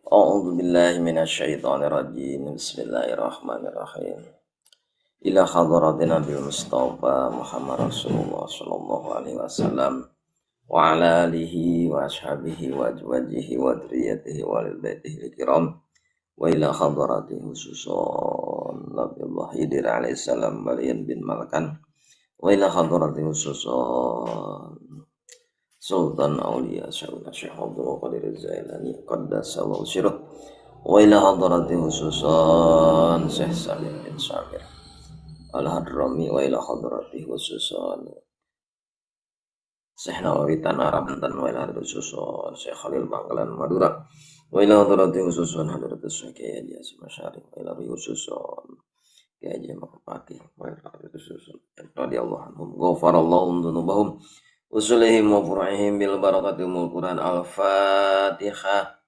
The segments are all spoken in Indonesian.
A'udzu billahi minasyaitonir rajim. Bismillahirrahmanirrahim. Ila hadratin Nabil Mustafa Muhammad Rasulullah sallallahu alaihi wasallam wa ala alihi wa ashabihi wa azwajihi wa dzurriyyatihi wa lil baitihi kiram wa ila hadratin khususan Nabiullah Khidir alaihi salam balian bin Malkan wa ila hadratin khususan Sultan Aulia Syekh Abdul Qadir Zailani Qaddasallahu sirruh wa ila hadrati khususan Syekh Salim bin Samir Al-Hadrami wa ila hadrati khususan Syekh Nawawi Tanara Banten wa ila hadrati khususan Syekh Khalil Bangkalan Madura wa ila hadrati khususan hadratus Syekh Kiai Haji Masyari wa ila khususan Kiai Haji Makapaki wa ila hadrati khususan radhiyallahu anhum ghafarallahu dzunubahum usulihim wa furu'ihim bil barakatimul Quran al-Fatihah.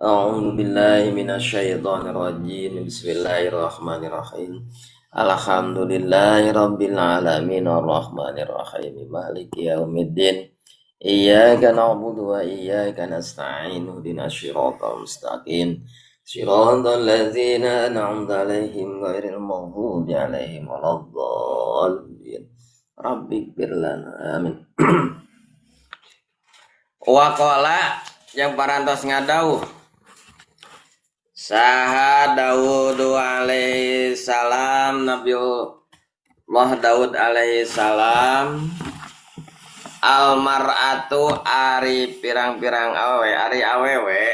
A'udzu billahi minasyaitonir rajim. Bismillahirrahmanirrahim. Alhamdulillahi rabbil alamin arrahmanir rahim maliki yaumiddin. Iyyaka na'budu wa iyyaka nasta'in ihdinas siratal mustaqim. Siratal ladzina an'amta 'alaihim ghairil maghdubi 'alaihim waladdallin. Rabbi firlana amin. Waqala yang parantos ngadauh saha Daud alaihi salam Nabiullah Daud alaihi salam al mar'atu ari pirang-pirang awewe ari awewe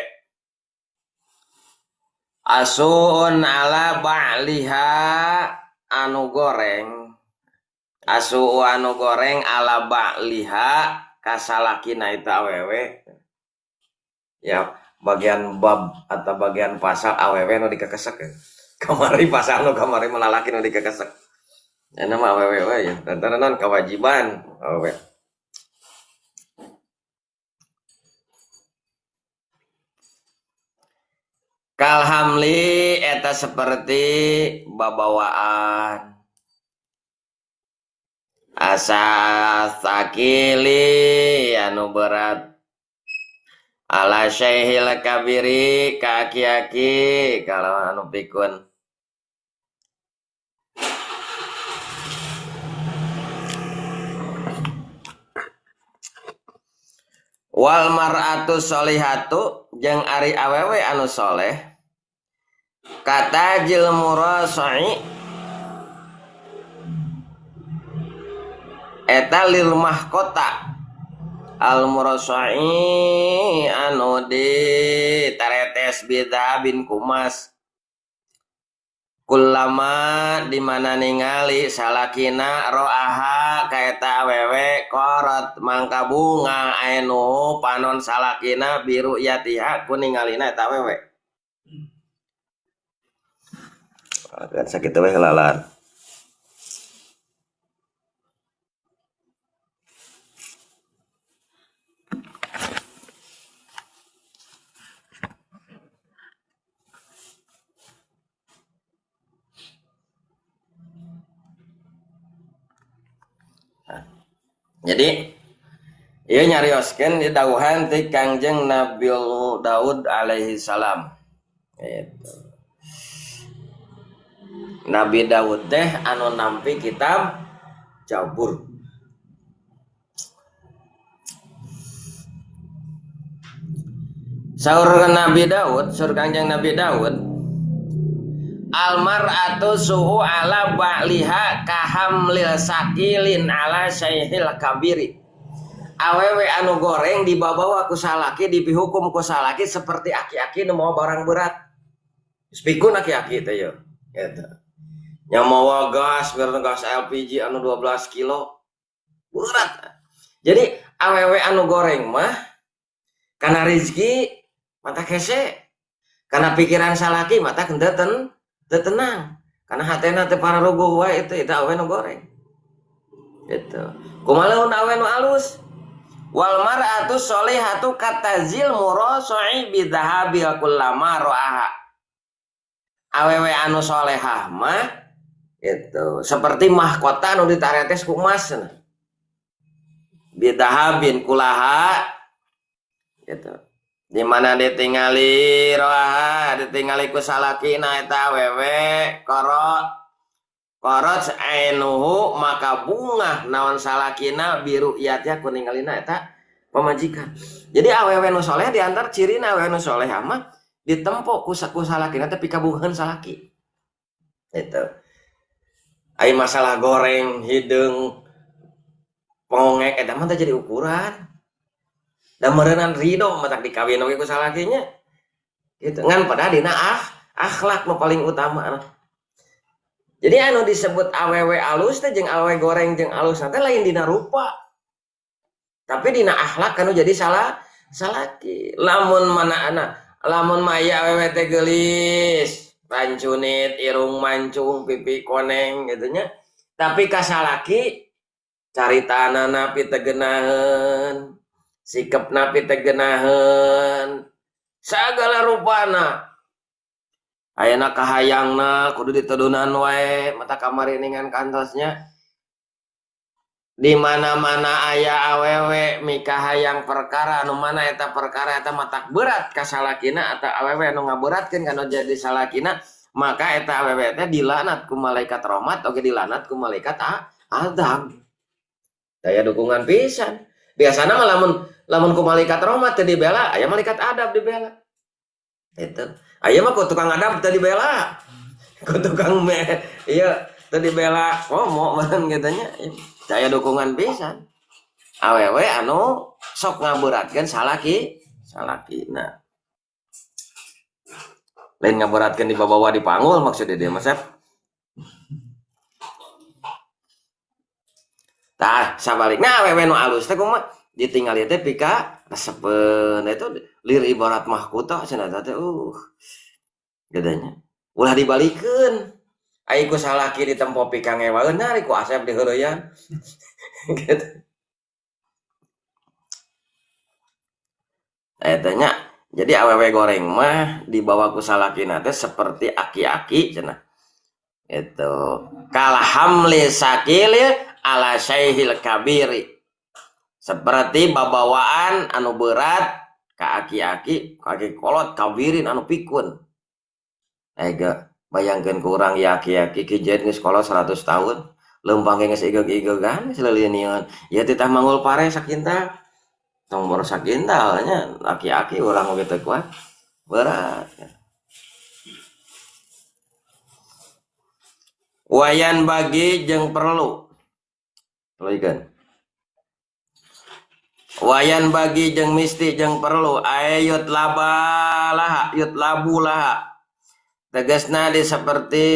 asun ala ba'liha anu goreng asu anu goreng ala ba'liha kasalakina itu awewe ya bagian bab atau bagian pasal awewe nu dikekesek ya. Kamari pasal nu kamari melalaki nu dikekesek ya nama awewe ya dan kewajiban awewe kalhamli eta seperti babawaan asa sakili anu berat ala syaihil kabiri kaki-aki kalau anu pikun wal mar'atu solihatu jeung ari awewe anu soleh kata jil murasai eta lil mahkota al murasai anu di taretes bida bin kumas kullama dimana ningali salakina ro'aha kaeta awewe korot mangka bunga anu panon salakina biru yatiha kuningalina eta awewe agak sakit we lalan. Jadi ieu nyarioskeun di dawuhan ti Kangjeng Nabi Daud alaihi salam. Nabi Daud teh anu nampi kitab Zabur. Saur Nabi Daud, saur Kangjeng Nabi Daud, almar'atu su'u ala ba'liha kahamlil sakilin ala syaihil kabiri. Awewe anu goreng dibawa ku salaki dipihukum ku salaki seperti aki-aki nu mau barang berat. Spikun aki-aki teh yo. Eta. Nya mawa gas, gas LPG anu 12 kilo. Berat. Jadi awewe anu goreng mah kana rezeki mata kese. Kana pikiran salaki mata kendeuten tenang karena hatena teh para rogo wae itu awe nu goreng gitu kumaha awe nu alus wal mar'atu sholihatu katazil murasai bidhahabi kullama ro'aha awewe anu solehah mah itu seperti mahkota nu ditaretes ku emas bidhahabin kulaha gitu di mana ditingali roha ditingali ku salakina eta awewe korot ainuhu maka bunga naon salakina biru iatnya ku ningalina eta pamajikan. Jadi awewe nu soleh diantar cirina awewe nu soleh mah ditempo ku salakina teh pikabuheun salaki. Itu. Ai masalah goreng hidung pongek eta mah jadi ukuran. Da meureunnan ridho matak dikawin oge ku salakinya. Gitu. Ngan padahal dina akhlak nu paling utama. Jadi anu disebut awewe alus teh jeung awewe goreng jeung alus teh lain dina rupa. Tapi dina akhlak kanu jadi salaki. Lamun maya awewe teh geulis, pancunit, irung mancung, pipi koneng gitu nya. Tapi ka salaki caritanana pitegenaheun. Sikap napi tegenaheun sagala rupana ayeuna kahayangna kudu ditudunan wae mata kamari ningan kantosnya di mana-mana aya awewe mika hayang perkara anu mana eta perkara eta matak berat ka salakina atawa awewe anu ngaberatkeun kana jadi salakina maka eta awewe teh dilanat ku malaikat rahmat oge dilanat ku malaikat azab. Daya dukungan pisan. Biasana mah lamun ku malaikat rahmat teh dibela, aya malaikat adab dibela. Itu. Aya mah ku tukang adab teh dibela. Ku tukang iya teh dibela komo meureun kitu nya. Daya dukungan pisan. Awewe anu sok ngaberatkeun salakina. Lain ngaberatkeun di babawa di panggul maksudnya dia Mas. Tah sabalikna awewe nu alus teh kumaha ditinggali teh pika resepeun itu lir ibarat mahkota cenah teh gedenya ulah dibalikeun ai ku salaki ditempo pika ngewaeun ari ku Asep diheureyan gitu eta nya. Jadi awewe goreng mah dibawa ku salakina teh seperti aki-aki cenah itu kalhamli sakili ala syaihil kabiri seperti babawaan anu berat ka aki-aki kaki kolot kabirin anu pikun. Ega bayangkeun ku urang ya aki-aki kijeun geus kolot 100 tahun leumpang geus igeg-igegan seleulieuneun ya titah mangul pare sakinta tong mor sakinta nya aki-aki urang oge teu kuat berat. Wayan bagi jeung perlu leuikeun wayan bagi jeung misti jeung perlu ayut labalah yut labulah tegasna di seperti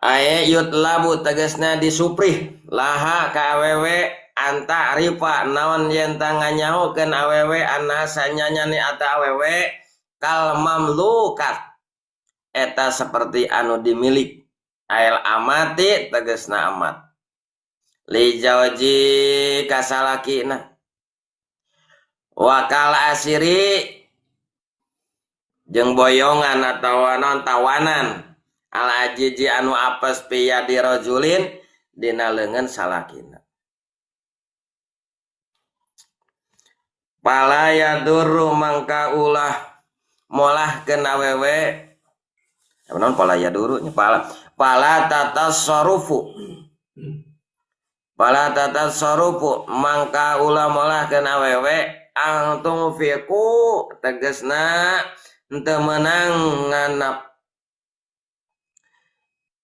ayut labu tegasna disuprih laha ka awewe anta ripa naon yen tanganyahokeun awewe anna sanyanyani ata awewe kal mamlukat eta seperti anu dimilik ail amati tegasna amat li jawji kasalakina wakal asiri jeung boyongan atawa non tawanan al ajiji anu apes piya dirajulin dina leungeun salakina pala yadurru mangka ulah molahkeun awewe naon pala yadurru nya pala tatassarufu mangka ulah molahkeun awewe angtung fiku tegasna henteu meunang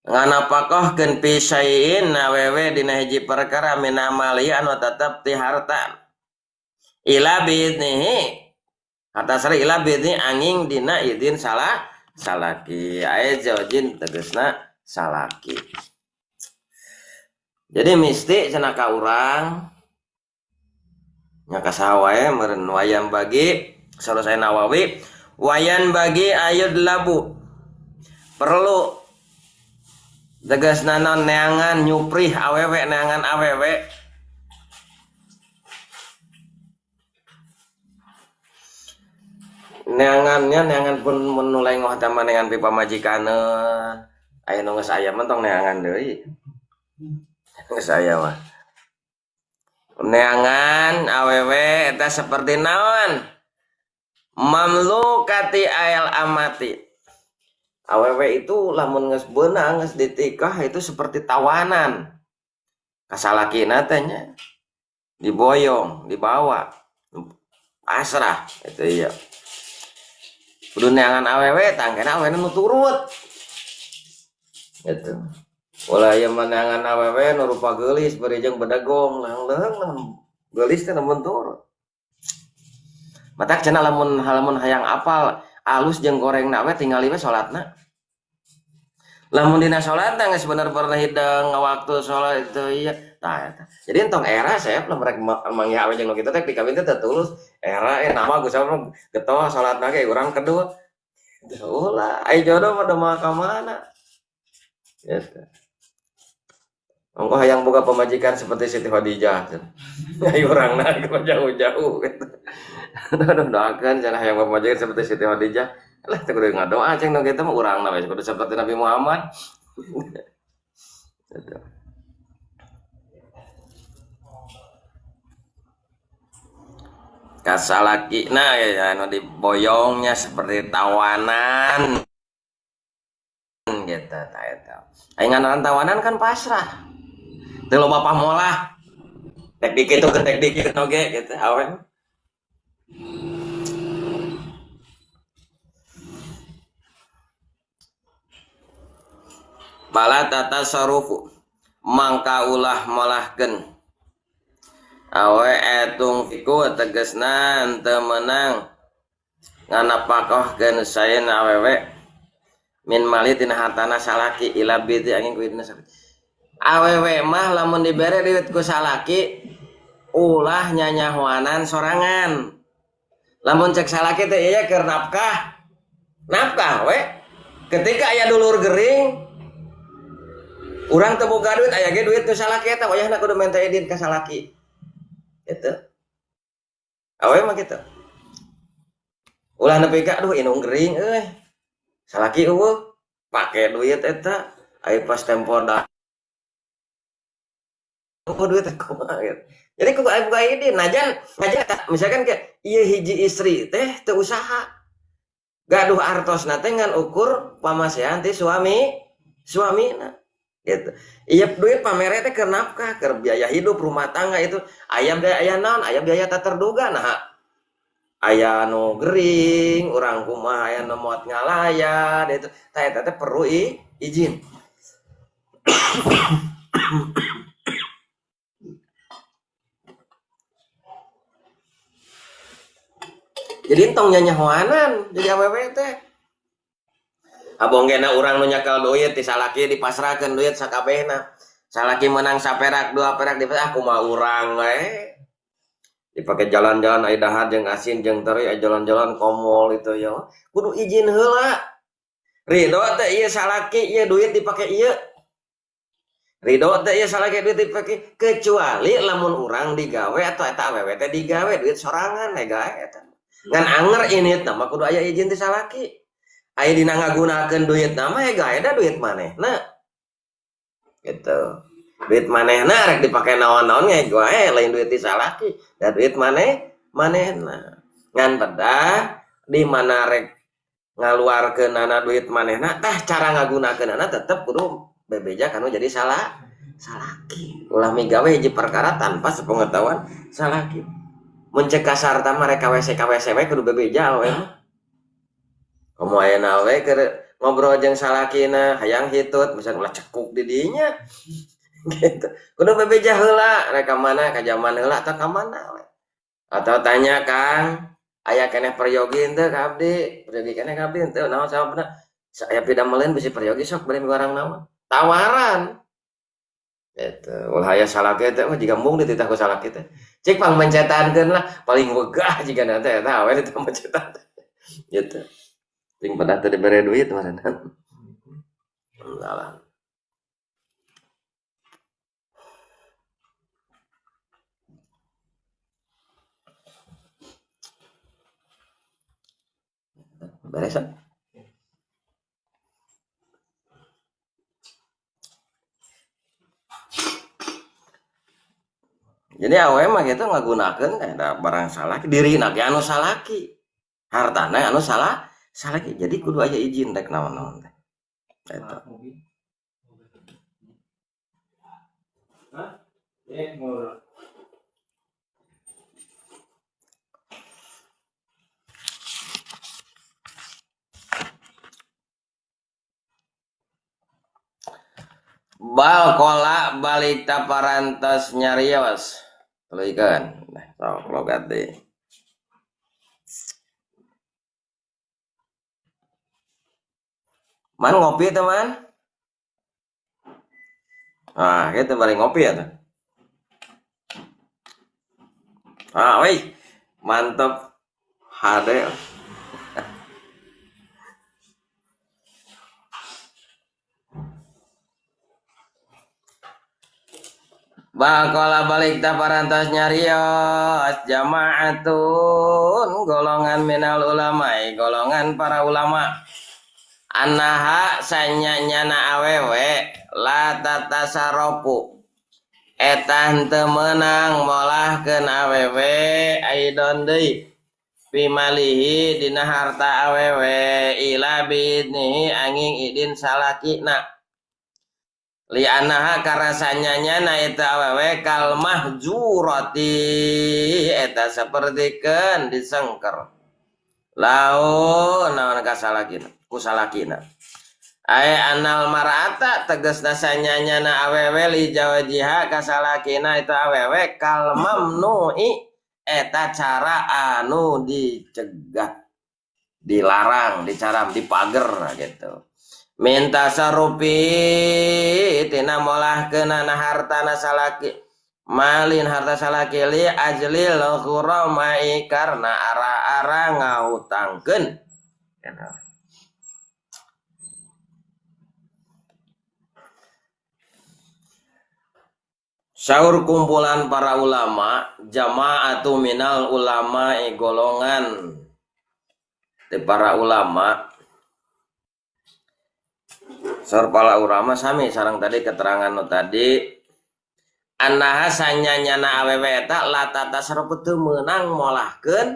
nganapakohkeun pisain awewe dina hiji perkara minamali anu tetep ti harta ila biidnihi hatasari ila biidni angin dina idin salaki aya zaujin tegasna salaki. Jadi misti cenah ka urang nya kasawae meureun wayan bagi selesai Nawawi wayan bagi ayud labu perlu tegasna naon neangan nyuprih awewe neangan awewe neangan pun menulai ngoh tama neangan pipa majikaneun aya nu geus aya mah tong neangan deui geus aya mah neangan awewe eta seperti naon mamlukati ayal amati. Awewe itu lamun geus beunang geus ditikah itu seperti tawanan kasalakina teh nya, diboyong dibawa pasrah itu iya. Kudu neangan awewe tangkena awewe nu turut gitu. Ulah ieu neangan awewe nu rupa geulis bari jeung bedegong leung geulis teh namun turut. Matak cenah lamun hayang apal alus jeung gorengna we tingali we salatna. Lamun dina salat geus bener-bener hidang waktu salat itu iya. Tah eta. Jadi entong era saya lamun rek mangnya awe jeung nu kitu teh dikawin teh tulus era nama Gusti Allah getoh salatna ge urang kedua. Ulah ai jodoh pada mah ka mana. Gitu. Engko hayang boga pemajikan seperti Siti Khadijah. Ai urangna jauh-jauh gitu. Doakeun cenah hayang pemajikan seperti Siti Khadijah. Lah teu kudu ngadoa ceng nu kitu mah urangna we kudu seperti Nabi Muhammad. Gitu. Kasalakina ya anu diboyongnya seperti tawanan gitu tah eta. Ai ngaran tawanan kan pasrah. Teu loba pamolah. Tek dikitu tek dikitu oge gitu awen. Bala tatasarufu mangka ulah molahkeun awe etung fiku tegesna teu meunang nganapakohkeun sayeuna awewe min mali tina hartana salaki ila biti angin ku idna salaki. Awewe mah lamun dibere duit ku salaki ulah nyanyahoanan sorangan. Lamun cek salaki teh ieu keur nafkah we ketika aya dulur gering urang teu boga duit aya ge duit ku salaki eta wayahna kudu minta idin ka salaki. Gitu. Awe mah gitu. Ulah nepi ka aduh inung gering euy. Salaki eueuh pake duit eta aya pas tempo dah. Duit kumaha gitu. Jadi kudu aya boga idin najan misalkan ke ieu hiji istri teh teu usaha. Gaduh artosna teh ngan ukur pamasehan ti suamina. Gitu. Iya duit pamere teh keur nafkah, keur biaya hidup rumah tangga itu aya naon, aya biaya tak terduga. Nah, aya nu gering, urang kumaha aya nu moat ngalayan itu. Tah eta teh perlu izin. Jadi entong nyanyahoanan jadi awewe teh. Abonggena urang nu nyakel duit ti salaki dipasrahkeun duit sakabehna. Salaki menang saperak, 2 perak dipasrah kumaha urang we. Dipake jalan-jalan aya dahar jeung asin jeung teri aya jalan-jalan komol itu ya. Kudu izin heula. Ridho teh ieu salaki ieu duit dipake ieu. Ridho teh ieu salaki duit dipake kecuali lamun urang digawe atau eta awewe teh digawe duit sorangan ega eta. Ngan anger ini teh mah kudu aya izin ti salaki. Aya dina ngagunakeun duit nama ega da duit manehna. Gitu. Duit manehna rek dipake naon-naon ge wae lain duit ti salaki, da duit manehna. Ngan bedah di mana rek ngaluarkeunana duit manehna tah cara ngagunakeunana tetep kudu bebeja kanu jadi salaki. Ulah migawe hiji perkara tanpa sepengetahuan salaki. Mun cek kasar tah mah rek KWC we kudu bebeja we mah. Komo ayeuna we keur ngobrol jeung salakina hayang hitut misalnya ulah cekuk di dinya gitu. Kudu bebeja heula rek ka mana ka zaman heula atau ka mana we. Atau tanya Kang, aya keneh peryogi henteu ka abdi? Peryogi keneh ka abdi henteu? Naon sababna? Saya pidam meuleun bisi peryogi sok bari miwarang naon? Tawaran. Gitu. Ulah aya salaki teh mah jiga mung dititah ku salaki teh. Cik pang mencetankeun lah paling wegah jiga nanti eta we dititah mencetan. Gitu. Ting pada teu dibere duit marahan. Salah. Beresan. Jadi Jadi awe mah gitu ngagunakeun ada barang salaki diri ge anu salaki. Hartana anu salaki. Jadi kudu aya izin rek naon-naon teh. Eta. Bal kola balik taparantos nyarios. Tuluikeun. Nah, sok logat deui. Man ngopi teman? Ah, kita balik ngopi ya tuh. Ah, woi, mantep. Hade. Bakola balik taparantos nyarios jamaatun golongan minal ulama, golongan para ulama. Anaha sanyanyana awewe la tatasaropu eta henteu meunang molahkeun awewe aidon deui pimalihi dina harta awewe ila bidnihi angin idin salakina li anaha karena sanyanyana eta awewe kal mahjurati eta sapertikeun disengker laun naon kasalakina kusalakina ay anal marata tegasna sanyanyana awewe li jawajiha kasalakina itu awewe kal mamnui eta cara anu dicegah dilarang dicaram dipager gitu minta sarupi tina molahkeun ana hartana salaki malin harta salaki li ajlil ghuramai karena ara-ara ngahutangkeun gitu. Saur kumpulan para ulama jamaatu minal ulama golongan di para ulama saur para ulama sami sareng tadi keterangan nu tadi annaha sanyanyana awewe eta latata sarep teu meunang molahkeun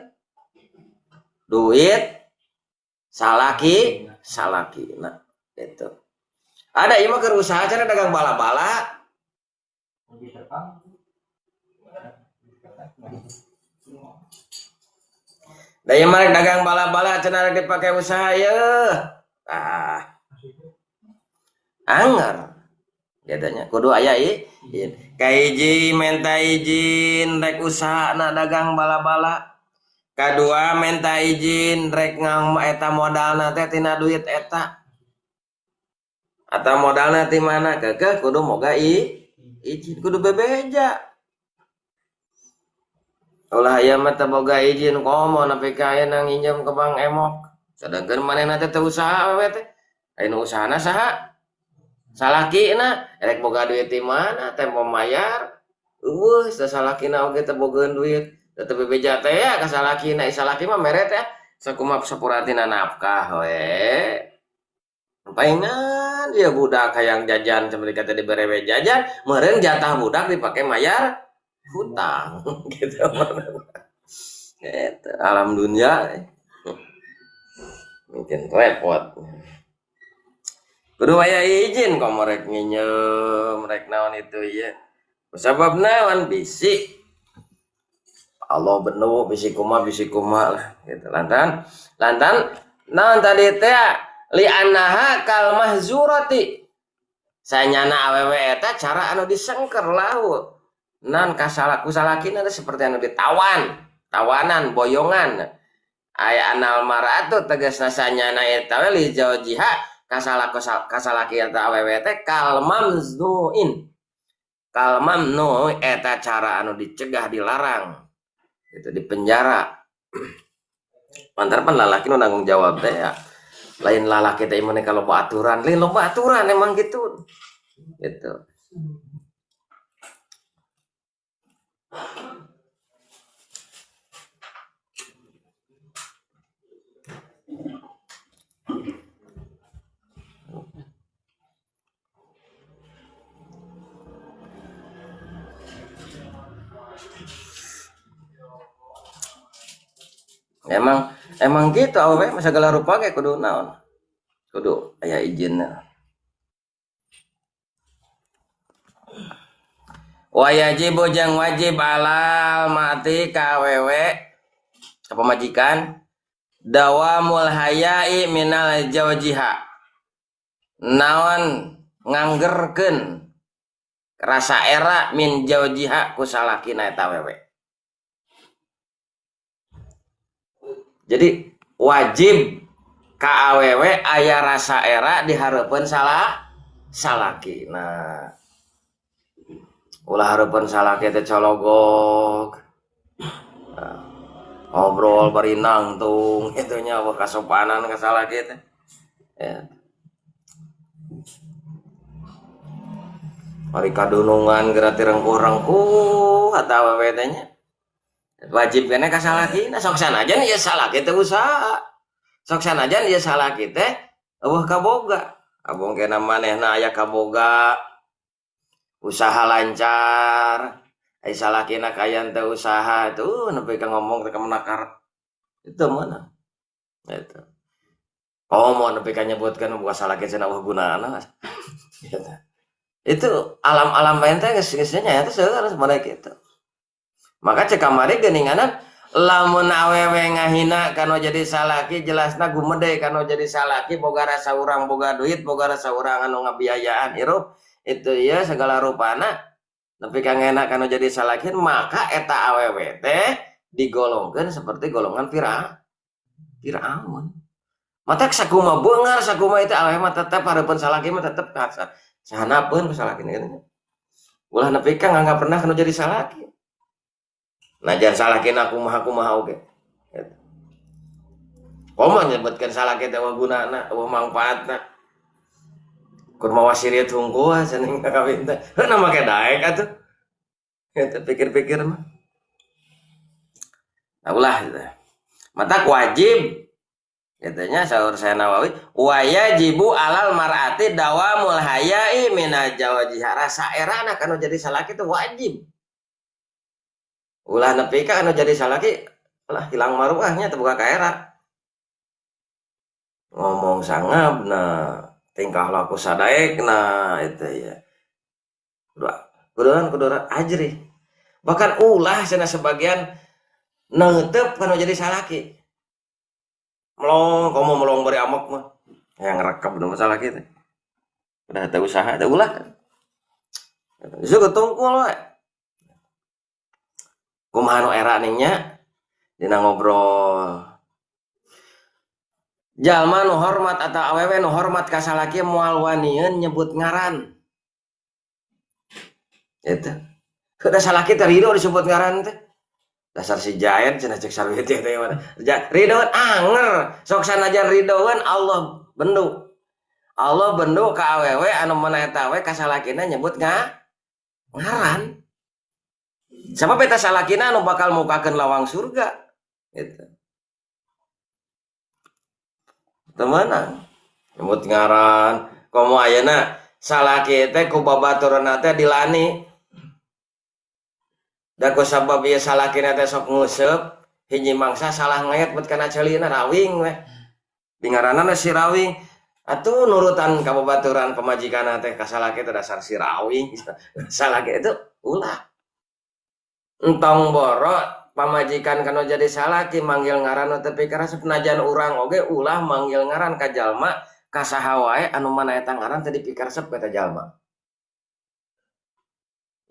duit salaki nah itu ada ieu mah keur usaha cara dagang bala-bala daya marek dagang bala-bala cenah dipake usaha yeuh anger jadinya kudu aya izin kahiji minta izin rek usahana dagang bala-bala kadua minta izin rek eta modalna teh tina duit eta atau modalna ti mana keke kudu moga izin kudu bebeja ulah aya mah teu boga izin komo nepi ka aya nginjem ke Bang Emok sedangkeun manehna teh teu usaha we teh aya usahana saha salakina rek boga duit di mana teh mayar eueuh salakina oge teh bogeun duit teu bebeja teh ya ka salakina salaki mah mere teh sakumaha sapuratina nafkah we paingan dia budak hayang jajan seperti kata dibere jajan meureun jatah budak dipake mayar hutang gitu gitu alam dunia mungkin repot kudu aya izin kok merek nginjem merek naon itu ya sabab naon bisi Allah benuh bisi kumaha lah gitu lantan naon tadi teh li annaha kal mahzurati sanyana awewe eta cara anu disengker lau nan kusalakina seperti anu tawanan boyongan aya anal maratu tegasna sanyana eta li jaujiha kasalaki eta awewe teh kal mamnu eta cara anu dicegah dilarang itu di penjara pantarpan lalaki nu nanggung jawab teh ya lain lalaki teh imane kalau aturan lain loba aturan emang gitu Emang gitu awewe masa segala rupa ge kudu naon? Kudu aya izinna. Wayajibu jang wajib alal mati kawewe apa majikan dawamul hayai minal jawjiha naon nganggerkeun rasa era min jawjiha ku salakina eta wewe. Jadi wajib ka awewe aya rasa era dihareupeun salaki. Nah, ulah hareupeun salaki teh cologok. Nah, ngobrol bari nangtung itu nya kasopanan ka salaki teh. Ya. Mari kadunungan geura rengkuh atawa awewe teh nya. Wajib kena ka salakina sok sanajan ieu salaki teh usaha. Sok sanajan ieu salaki teh eueuh kaboga. Abong kena manehna aya kaboga. Usaha lancar. Ai salakina kayan teh usaha tuh nepi ka ngomong teh ka menakar. Itu mana? Itu. Mau nepi ka nyebutkeun buka salaki cenah eueuh gunana. Itu alam-alam lain teh geus nya eta seueur sebenarnya kitu. Maka cek kamari geuninganan lamun awewe ngahina kanu jadi salaki jelasna gumede kanu jadi salaki boga rasa urang boga duit boga rasa urang anu ngabiayaan irup itu ya segala rupana tapi kang enak kanu jadi salaki maka eta awewe teh digolongkeun seperti golongan Firaun. Mata sakuma beungar sakuma itu awewe mah tetep hareupeun salaki mah tetep sahanapeun salaki kitu. Ulah nepi ka nggak pernah kanu jadi salaki. Najan salakina kumaha oge. Komo nyebutkeun salaki teh gunana, manfaatna. Kurma wasiriet hungkul cenah kawin teh. Heuna make daek atuh. Eta pikir-pikir mah. Ulah gitu. Mata wajib katanya saur saya Nawawi wayajibu alal mar'ati dawamul hayai minal jawjiha rasa erana kanu jadi salaki teh wajib. Ulah nepi ka anu jadi salaki ulah hilang maruahnya teu buka kaera. Ngomong sangabna, tingkah laku sadaekna itu ya. Kuduran ajri. Bahkan ulah cenah sebagian neuteup kanu jadi salaki. Melong bari amok mah. Yang ngerekap nu salaki teh. Udah teu usaha teh ulah. Isu ketungkul we. Kumaha nu era nya dina ngobrol. Jalma nu hormat atau awewe nu hormat ka salaki moal wanieun nyebut ngaran. Eta. Kada salaki teh ridho disebut ngaran teh. Dasar si jaen cenah cek sarwiti teh mana. Ridhoan anger, sok sanajan ridhoan Allah bendu. Allah bendu ka awewe anu meunah eta we ka salakina nyebut ngaran. Siapa beta salakina anu bakal mukakeun lawang surga gitu. Temenan nyebut ngaran komo ayeuna salaki teh ku babaturanna teh dilani da ku sabab ieu salakina teh sok nguseup hiji mangsa salah ngayat bet kana ceulina rawing we dingaranna si rawing atuh nurutan ka babaturan pamajikanna teh ka salaki teh dasar si rawing salaki itu ulah entong borok pamajikan kanu jadi salaki manggil ngaran tepi karasep najan urang oge ulah manggil ngaran ka jalma ka saha wae anu mana eta ngaran teh dipikaresep ka eta jalma.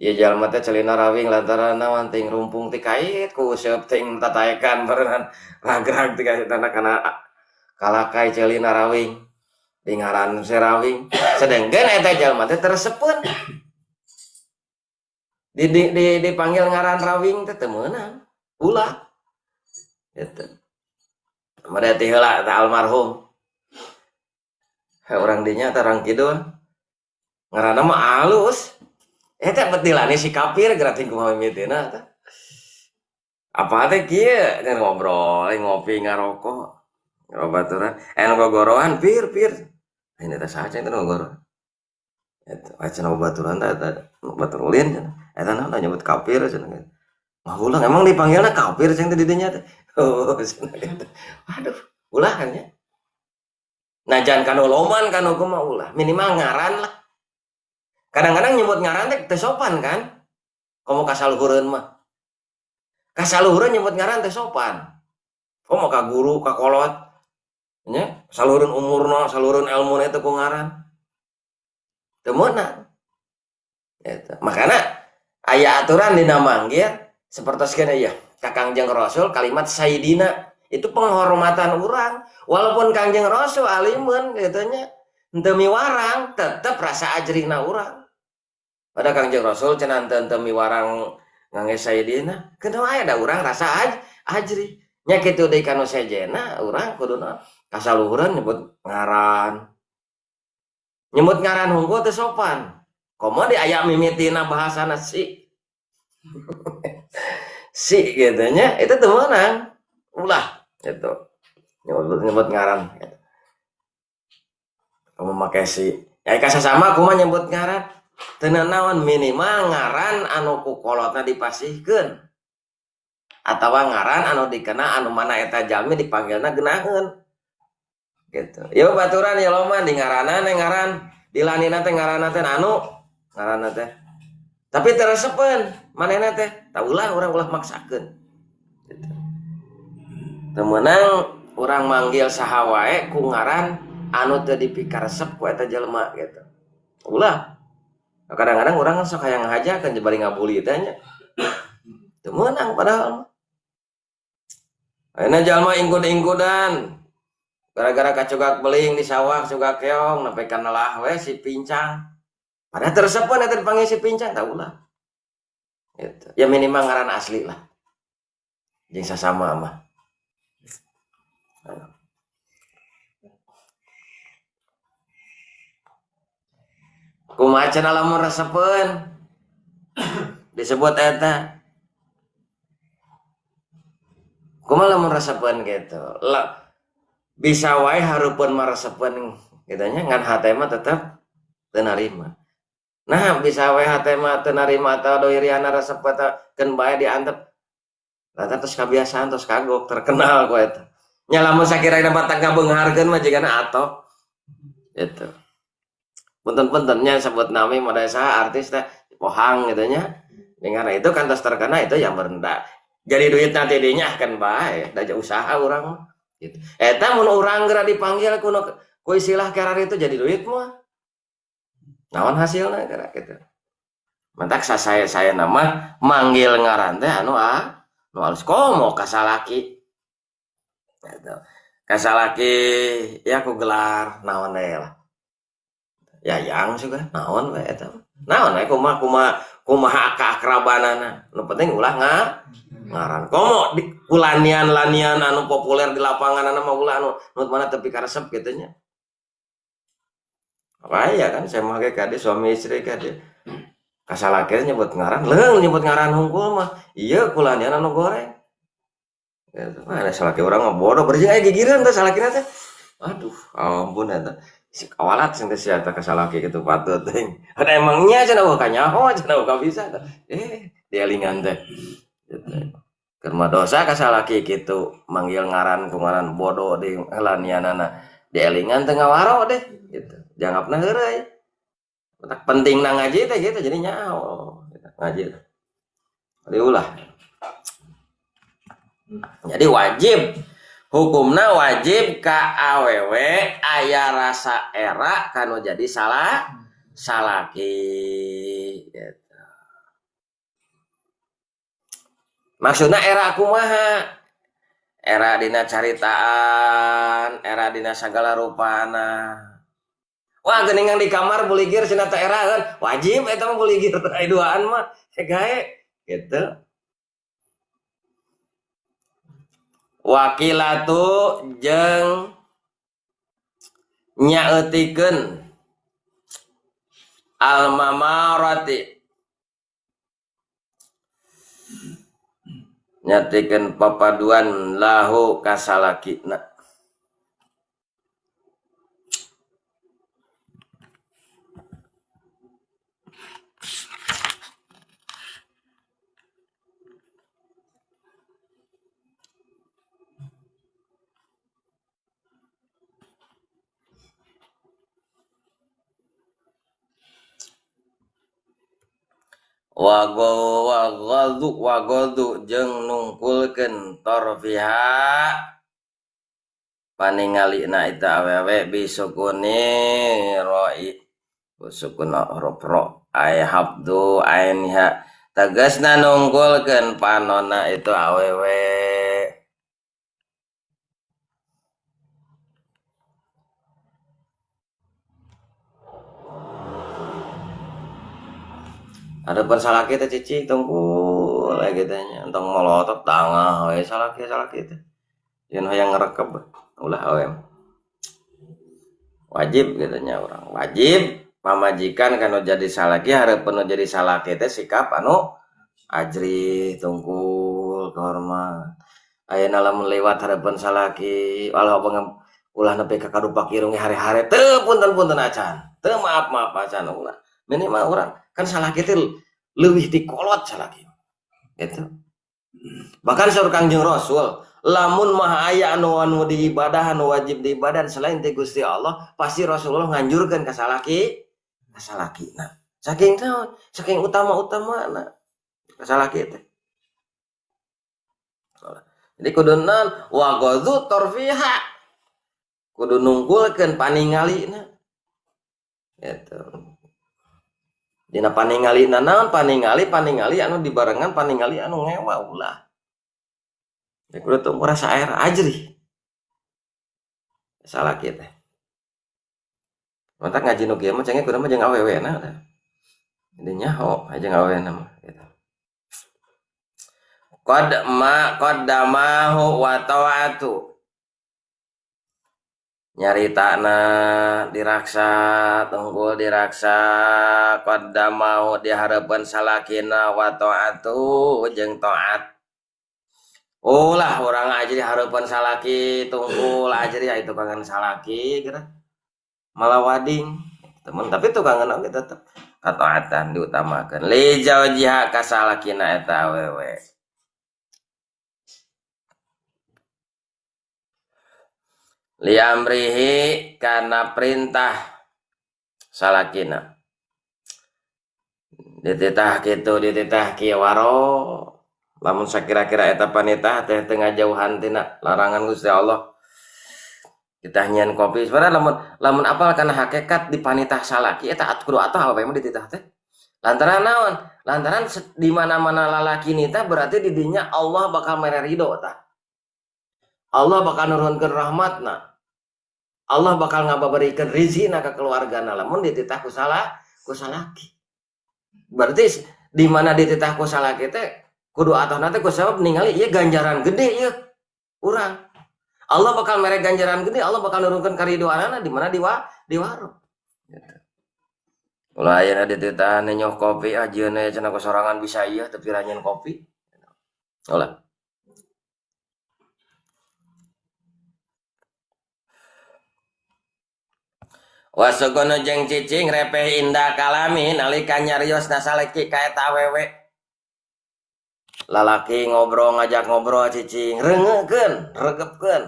Ieu jalma teh celina rawing lantaran naon ting rumpung ti kait ku seup ting tataekan barenan ragrag ti kana kalakai celina rawing di ngaran si rawing sedengkeun eta jalma teh teresepeun dipanggil ngaran rawing teh teu meunang ulah gitu. Mada ti heula teh almarhum urang dinya tarang kidul ngaranna mah alus eta betilane si kafir grating kumaha mimiteuna teh apa teh kieu keur ngobrol ngopi ngarokok ngobaturan ngogorohan pir ini teh saha cenah ngogorohan eta cenah ngobaturan teh batur ulin eta naon nyebut kafir cenah. Mah ulang emang dipanggilna kafir cenah di dinya teh. Oh, gitu. Aduh, ulah kan ya. Nah, jangan kanu loman kanu kumaha ulah. Minimal ngaran lah. Kadang-kadang nyebut ngaran teh sopan kan? Komo kasaluhureun mah. Kasaluhureun nyebut ngaran teh sopan. Komo ka guru, ka kolot. Nya, saluhureun umurna, saluhureun ilmuna teh ku ngaran. Teu meunang. Gitu. Makanya aya aturan dina manggil sapertoskeun ieu. Ka Kangjeng Rasul kalimat Sayyidina itu penghormatan orang. Walaupun Kangjeng Rasul alimun katanya henteu miwarang tetep rasa ajrina orang. Pada Kangjeng Rasul cenah henteu miwarang ngangge Sayyidina. Kenapa aya da urang rasa ajri. Nya kitu deui kanu sejena urang kuduna kasaluhureun nyebut ngaran. Nyebut ngaran hungkul teu sopan. Komo di aya mimitina bahasana si. Si katanya itu tuh menang ulah itu nyebut ngaran gitu. Kamu pakai si ya kasih sama aku mah nyebut ngaran tenan naon minimal ngaran anu ku kolotna dipasihkeun atawa ngaran anu dikena anu mana eta jalmi dipanggilna geunaheun gitu. Yo baturan ya loma di ngaranna ngaran dilanina teh ngaranna teh anu ngaranna teh tapi teresepen manehna teh taulah urang ulah maksakeun gitu. Temenang orang manggil saha wae ku ngaran anu teu dipikaresep ku eta jelema gitu. Ulah kadang-kadang orang sok hayang ngahajakeun bari ngabuli teh nya. Teu meunang padahal. Ayeuna jalma ingkud-ingkudan gara-gara kacugak beling di sawah cugak keong nepi ka nelah we si pincang. Padahal teresepen eta dipanggil si pincang tah ulah. Gitu. Ya minimal ngaran asli lah. Jeung sasama mah. Kumaha cenah lamun resepeun disebut eta. Kumaha lamun resepeun gitu. Bisa wae harupeun maresepeun kitanya ngan hate mah tetep teu narima. Nah, bisa wae hate mah teu narima atau doiriana resepet keun bae diantep. Rata terus kebiasaan terus kagok terkenal ku eta. Nya lamun sakira batak ngabeungharkeun mah jigana atok. Gitu. Punten-punten nya sebut nami modal saha artis teh pohang gitu nya. Dengan itu kan terus terkenal itu yang merendah. Jadi duit nanti dinya kan bae, da usaha urang gitu. Eta mun urang geura dipanggil ku istilah karar itu jadi duit mah. Naon hasilna geura gitu. Mantak saya nama manggil ngaran teh anu nu alus komo kasalaki. Gitu. Kasalaki ya ku gelar naon deui lah. Ya yang juga naon we eta. Naon we kumaha keakrabanana. Nu penting ulah ngaran. Komo di ulanian-lanian anu populer di lapangan mah ulah anu mana tepi karesep kitu nya. Apa ya kan saya mah ge kade suami istri kade. Kasalaki nyebut ngaran, leung nyebut ngaran hungkul mah. Ieu kulanian anu goreng. Gitu. Ada salaki urang mah bodoh berjing aya gigireun teh salakina teh. Aduh, ampun eta. Si kawalat sing teh sia teh kasalaki kitu patut teh. Ada emangnya cenah ka nyaho cenah ka bisa. Dielingan teh. Gitu. Keur mah dosa kasalaki kitu manggil ngaran ku ngaran bodoh di lanianana. Dielingan teh ngawaro deh gitu. Jangapna heureuy. Penting na ngaji teh gitu jadi nyaho gitu. Ngaji. Diulah. Jadi wajib hukumna wajib ka awewe aya rasa era kanu jadi salaki gitu. Maksudna era kumaha? Era dina caritaan, era dina sagala rupana. Wah geuningan di kamar buligir cenah teh era kan wajib eta mah buligir aya duaan mah gae gitu. Wakilatu jeung nyaeutikeun almamarati nyatikeun papaduan lahu kasalakina Wagodu jeung nungkulkeun torfiha paningalina eta awewe bisukuni roi sukun huruf ro ay habdu ainha tegasna nungkulkeun panonna itu awewe. Ada salaki teh cici tungkul gitu nya entong molotot tangah we salaki teh yen hayang ngerekep ulah awem wajib gitu nya orang wajib pamajikan kanu jadi salaki hareupeun jadi salaki teh sikap anu ajri tungkul kehormat ayeuna lamun lewat hareupeun salaki walau ulah nepi ka kadupak irung hari-hari teu punten acan teu maaf acan ulah minimal urang kan salaki teh leuwih dikolot salaki gitu. Bahkan saur Kangjeng Rasul lamun mah aya anu di ibadah anu wajib di ibadah selain ti Gusti Allah pasti Rasulullah nganjurkeun ka salaki nah saking utama-utamana ka salaki teh. Jadi kudu naon wa ghadzu tarfiha kudu nunggulkeun paningalina gitu. Dina paningali naon paningali anu dibarengan paningali anu ngewa ulah ya kudu teu merasa air ajri salah kita mantak ngaji nu kieu mah cenah kudu mah jeung awewena jadi nyaho aja awewena mah gitu qaddamahu wa ta'atu nyaritana diraksa tunggul diraksa qaddamahu dihareupeun salakina wa ta'atu jeung taat ulah urang ajri hareupeun salaki tunggul ajri itu kangen salaki kira malah wading temen tapi tukangan oge tetep kataatan diutamakeun li jawjiha ka salakina eta awewe. Liamrihi karena perintah salakina dititah kitu dititah kieu waro lamun sakira-kira eta panitah teh tengah jauhan tina larangan Gusti Allah kita nyian kopi sebenarnya lamun apal kana hakikat di panitah salaki eta kudu atuh apa mah dititah teh lantaran naon lantaran di mana-mana lalaki nita berarti di dinya Allah bakal mere ridho tah Allah bakal nurunkeun rahmatna Allah bakal ngababarikeun rizina ka keluargana lamun dititah ku salaki berarti di mana dititah ku salaki teh kudu atohna teh ku sabab ningali ieu ganjaran gede ieu urang Allah bakal mere ganjaran gede Allah bakal nurunkeun karidoanana di mana di warung gitu. Ulah ayeuna dititah nyoh kopi ajieun cenah sorangan bisa ieu teu piranjeun kopi ulah wasogono jeung cicing repeh indah kalami nalika nyariosna salaki ka eta awewe lalaki ngajak ngobrol cicing reungeukeun regepkeun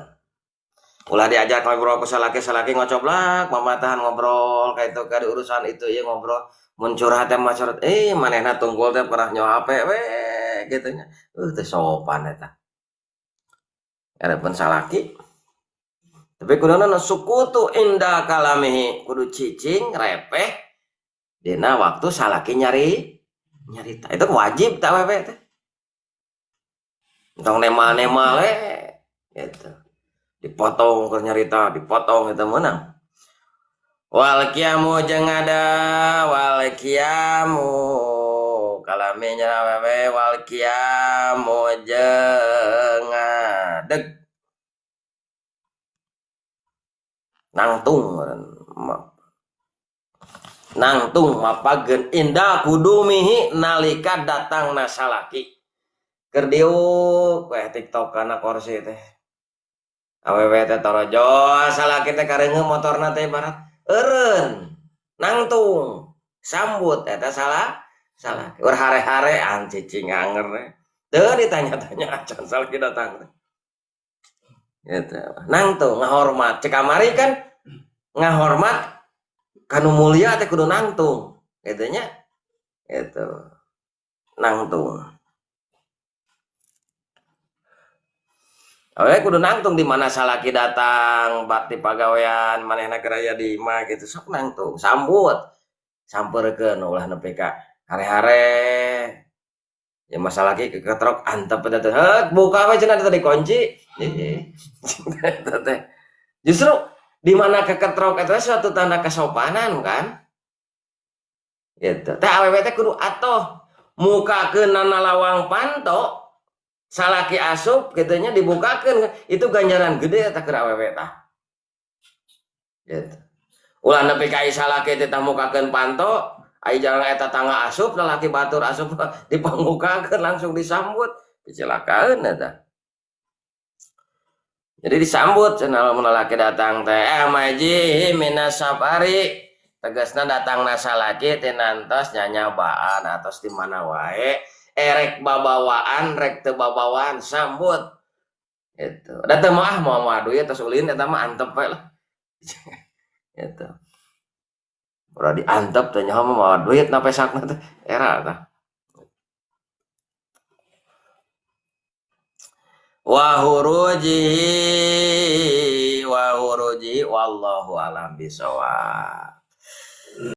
ulah diajak ngobrol ku salaki ngocoblak mamatahan ngobrol ka itu ka urusan itu ieu ngobrol mun curhat teh masyarakat manehna tunggul teh pernah nyawa HP we kitu nya teu sopan eta hareupeun salaki tapi kuduna sukutu indah kalamihi kudu cicing repeh dina waktu salaki nyarita itu wajib tak wewe teh tong nema we gitu dipotong ke nyarita dipotong itu menang wal qiyamu jeung ada wal qiyamu kalaminya wewe wal qiyamu jeung ngadeg nangtung mapageun indah kudumihi nalika datang nasalaki keur diuk weh TikTok kana kursi teh awewe teh torojo salaki teh kareungeun motorna teh barat eureun nangtung sambut eta salaki ur hare-hare cicing anger teu ditanya-tanya acan salaki datang teh gitu nangtung ngahormat cek kamari kan ngahormat kanu mulia teh kudu nangtung gitu nya gitu nangtung. Oke, kudu nangtung di mana salaki datang bakti pagawean manehna keraya di imah gitu sok nangtung sambut sampeurkeun ulah nepi ka hare-hare ya masalah lagi keketrok antep eta teh buka we cenah tadi kunci eta teh justru di mana keketrok eta suatu tanda kesopanan kan gitu teh awewe teh kudu atoh mukakeun nana lawang panto salaki asup katanya dibukakan itu ganjaran gede tak kira awewe tah gitu ulah nepi ka salaki teh mukakeun panto ai jarang eta tangga asup lalaki batur asup dipangmukakeun langsung disambut kecelakaan eta jadi disambut cenah lamun lalaki datang teh maji minas safari tegasna datang salaki teh nantos nyanyabaan atos di mana wae erek babawaan rek teu babawaan sambut itu da teu mah moal duit tos ulin eta mah antep we lah gitu udah diantep teh nyaho mah duit na pesakna teh era tah wa huruji wallahu alam bisawab.